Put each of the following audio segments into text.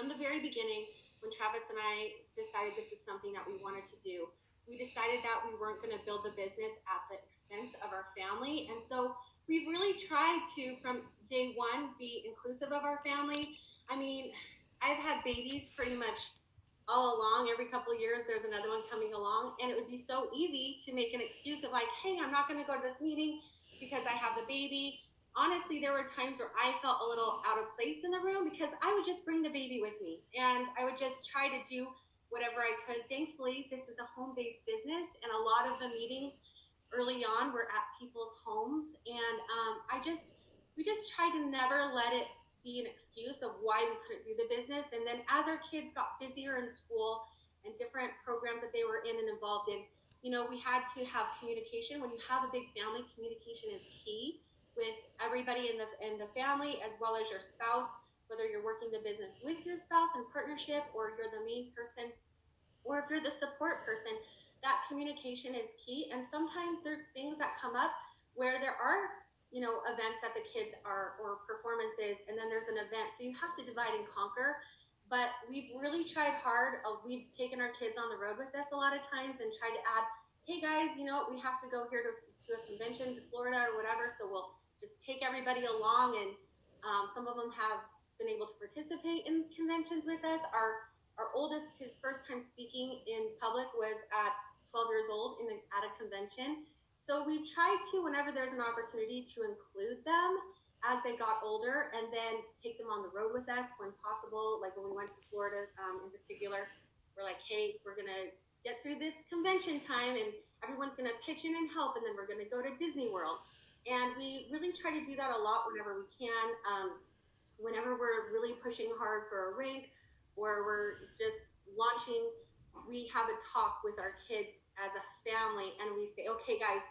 from the very beginning, when Travis and I decided this is something that we wanted to do, we decided that we weren't going to build the business at the expense of our family. And so we've really tried to, from day one, be inclusive of our family. I mean, I've had babies pretty much all along. Every couple of years, there's another one coming along, and it would be so easy to make an excuse of like, "Hey, I'm not going to go to this meeting because I have the baby." Honestly, there were times where I felt a little out of place in the room because I would just bring the baby with me and I would just try to do whatever I could. Thankfully, this is a home-based business, and a lot of the meetings early on were at people's homes, and we just try to never let it be an excuse of why we couldn't do the business. And then as our kids got busier in school and different programs that they were in and involved in, we had to have communication. When you have a big family, communication is key with everybody in the family as well as your spouse, whether you're working the business with your spouse in partnership or you're the main person or if you're the support person, that communication is key. And sometimes there's things that come up where there are, events that the kids are or performances, and then there's an event. So you have to divide and conquer. But we've really tried hard. We've taken our kids on the road with us a lot of times and tried to add, hey guys, we have to go here to a convention to Florida or whatever. So we'll just take everybody along. And some of them have been able to participate in conventions with us. Our oldest, his first time speaking in public was at 12 years old at a convention. So we try to, whenever there's an opportunity, to include them as they got older and then take them on the road with us when possible. Like when we went to Florida in particular, we're like, hey, we're going to get through this convention time and everyone's going to pitch in and help, and then we're going to go to Disney World. And we really try to do that a lot whenever we can. Whenever we're really pushing hard for a rank or we're just launching, we have a talk with our kids as a family and we say, okay, guys,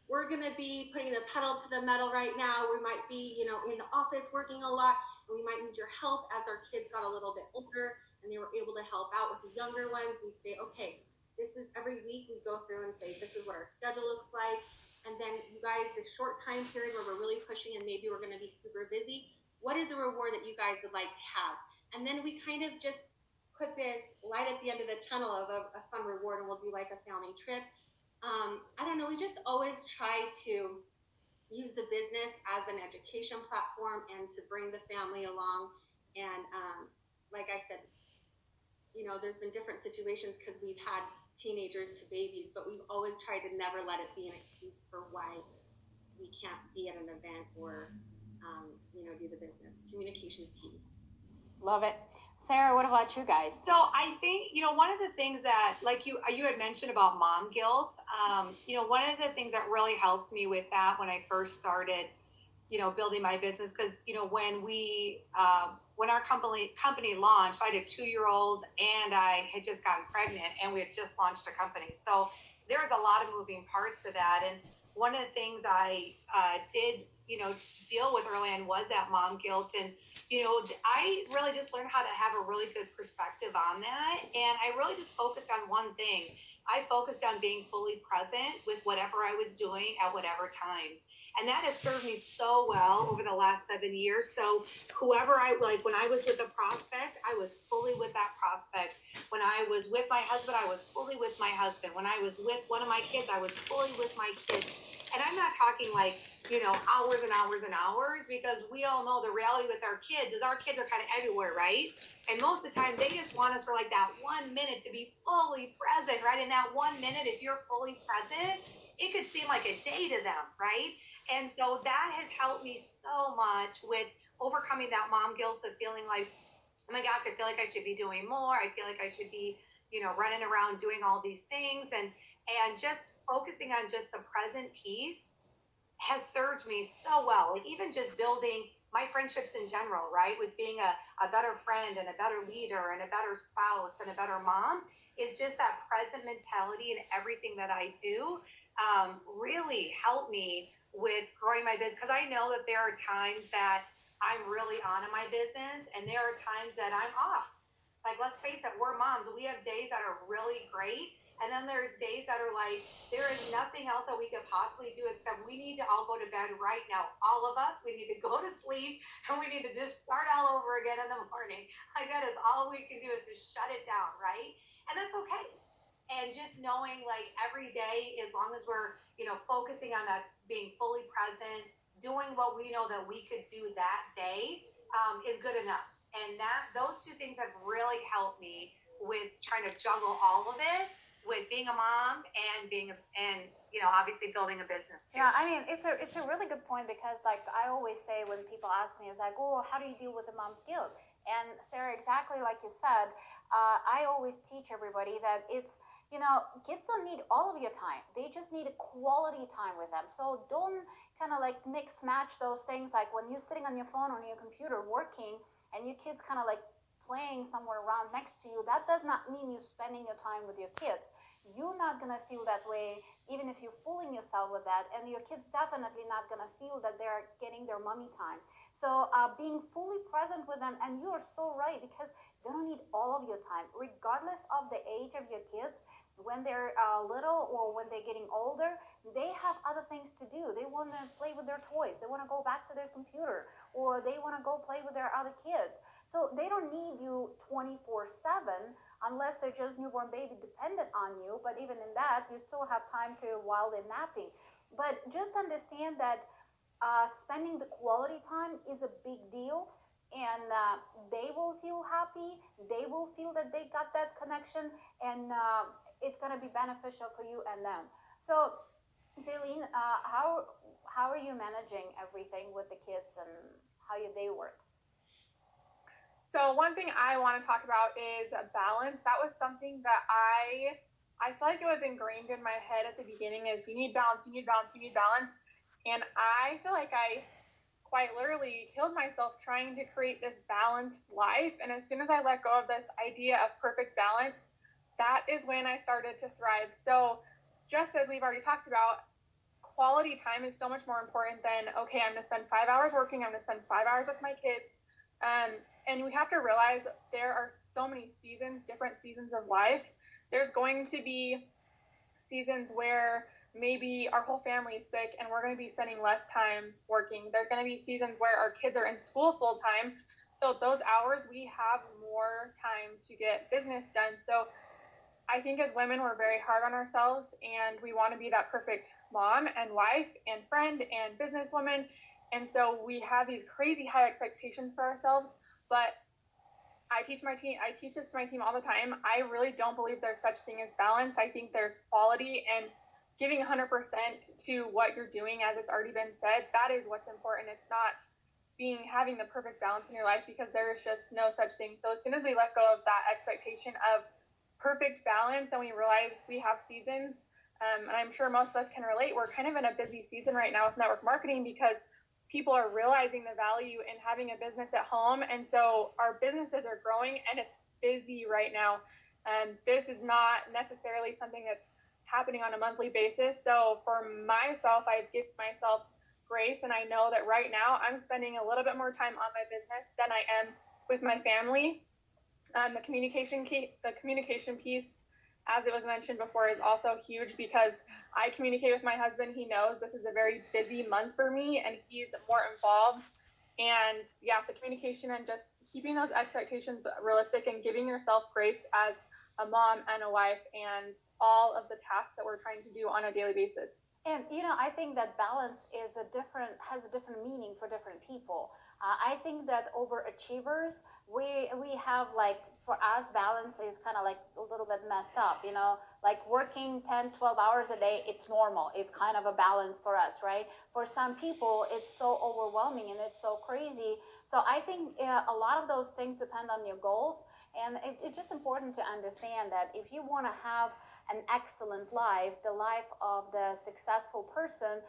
we're going to be putting the pedal to the metal right now. We might be, in the office working a lot, and we might need your help. As our kids got a little bit older and they were able to help out with the younger ones, we'd say, okay, this is every week we go through and say, this is what our schedule looks like. And then you guys, this short time period where we're really pushing and maybe we're going to be super busy, what is a reward that you guys would like to have? And then we kind of just put this light at the end of the tunnel of a fun reward, and we'll do like a family trip. I don't know. We just always try to use the business as an education platform and to bring the family along. And like I said, there's been different situations because we've had teenagers to babies, but we've always tried to never let it be an excuse for why we can't be at an event or, do the business. Communication is key. Love it. Sarah, what about you guys? So I think one of the things that like you had mentioned about mom guilt. One of the things that really helped me with that when I first started, building my business because when our company launched, I had a 2 year old and I had just gotten pregnant and we had just launched a company. So there was a lot of moving parts to that. And one of the things I did deal with early on was that mom guilt. And I really just learned how to have a really good perspective on that. And I really just focused on one thing. I focused on being fully present with whatever I was doing at whatever time. And that has served me so well over the last 7 years. So whoever when I was with a prospect, I was fully with that prospect. When I was with my husband, I was fully with my husband. When I was with one of my kids, I was fully with my kids. And I'm not talking hours and hours and hours, because we all know the reality with our kids is our kids are kind of everywhere, right? And most of the time they just want us for like that 1 minute to be fully present, right? In that 1 minute, if you're fully present, it could seem like a day to them, right? And so that has helped me so much with overcoming that mom guilt of feeling like, oh my gosh, I feel like I should be doing more. I feel like I should be, running around doing all these things, and just focusing on just the present piece has served me so well. Like even just building my friendships in general, right? With being a better friend and a better leader and a better spouse and a better mom is just that present mentality in everything that I do really helped me with growing my business. Because I know that there are times that I'm really on in my business and there are times that I'm off. Like, let's face it, we're moms. We have days that are really great And then there's days that are like, there is nothing else that we could possibly do except we need to all go to bed right now. All of us, we need to go to sleep and we need to just start all over again in the morning. Like that is all we can do is just shut it down, right? And that's okay. And just knowing like every day, as long as we're, focusing on that, being fully present, doing what we know that we could do that day, is good enough. And those two things have really helped me with trying to juggle all of it with being a mom and obviously building a business too. Yeah, I mean, it's a really good point because, like, I always say when people ask me, it's like, oh, how do you deal with the mom's guilt? And Sarah, exactly like you said, I always teach everybody that kids don't need all of your time. They just need a quality time with them. So don't kind of like mix match those things. Like when you're sitting on your phone or on your computer working, and your kids kind of like playing somewhere around next to you, that does not mean you're spending your time with your kids. You're not gonna feel that way even if you're fooling yourself with that, and your kids definitely not gonna feel that they're getting their mommy time. So being fully present with them, and you are so right because they don't need all of your time, regardless of the age of your kids. When they're little or when they're getting older, they have other things to do. They want to play with their toys. They want to go back to their computer, or they want to go play with their other kids. So they don't need you 24/7 unless they're just newborn baby dependent on you. But even in that, you still have time to while they're napping. But just understand that spending the quality time is a big deal, and they will feel happy. They will feel that they got that connection, and it's going to be beneficial for you and them. So, Jaylene, how are you managing everything with the kids and how your day works? So one thing I want to talk about is balance. That was something that I feel like it was ingrained in my head at the beginning is you need balance, you need balance, you need balance. And I feel like I quite literally killed myself trying to create this balanced life. And as soon as I let go of this idea of perfect balance, that is when I started to thrive. So just as we've already talked about, quality time is so much more important than, okay, I'm going to spend 5 hours working, I'm going to spend 5 hours with my kids. And we have to realize there are so many seasons, different seasons of life. There's going to be seasons where maybe our whole family is sick and we're going to be spending less time working. There's going to be seasons where our kids are in school full time. So those hours we have more time to get business done. So I think as women, we're very hard on ourselves and we want to be that perfect mom and wife and friend and businesswoman. And so we have these crazy high expectations for ourselves. But I teach this to my team all the time. I really don't believe there's such thing as balance. I think there's quality, and giving 100% to what you're doing, as it's already been said, that is what's important. It's not having the perfect balance in your life, because there is just no such thing. So as soon as we let go of that expectation of perfect balance and we realize we have seasons, and I'm sure most of us can relate, we're kind of in a busy season right now with network marketing because people are realizing the value in having a business at home. And so our businesses are growing and it's busy right now. And this is not necessarily something that's happening on a monthly basis. So for myself, I've given myself grace, and I know that right now I'm spending a little bit more time on my business than I am with my family. The communication piece, as it was mentioned before, is also huge because I communicate with my husband. He knows this is a very busy month for me and he's more involved. And yeah, the communication and just keeping those expectations realistic and giving yourself grace as a mom and a wife and all of the tasks that we're trying to do on a daily basis. And I think that balance has a different meaning for different people. I think that overachievers, we have, like, for us, balance is kind of like a little bit messed up, like working 10, 12 hours a day, it's normal. It's kind of a balance for us, right? For some people, it's so overwhelming and it's so crazy. So I think a lot of those things depend on your goals. And it's just important to understand that if you want to have an excellent life, the life of the successful person,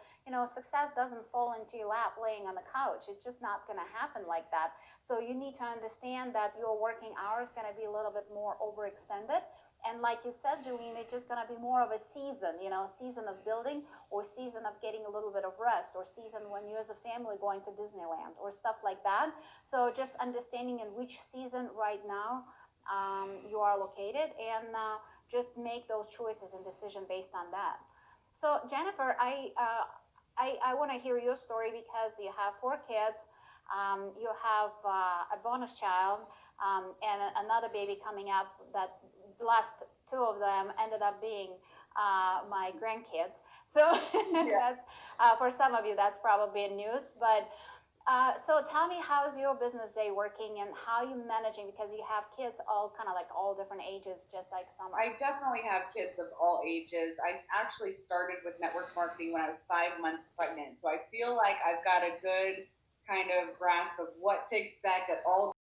success doesn't fall into your lap laying on the couch. It's just not going to happen like that. So you need to understand that your working hours going to be a little bit more overextended. And like you said, Jaylene, it's just going to be more of a season, season of building, or season of getting a little bit of rest, or season when you as a family going to Disneyland or stuff like that. So just understanding in which season right now you are located, and just make those choices and decision based on that. So Jennifer, I want to hear your story because you have 4 kids, you have a bonus child, and another baby coming up. That last 2 of them ended up being my grandkids. So Yeah. that's for some of you that's probably news, but so tell me, how's your business day working and how you managing, because you have kids all kind of like all different ages, just like Summer. I definitely have kids of all ages. I actually started with network marketing when I was 5 months pregnant. So I feel like I've got a good kind of grasp of what to expect at all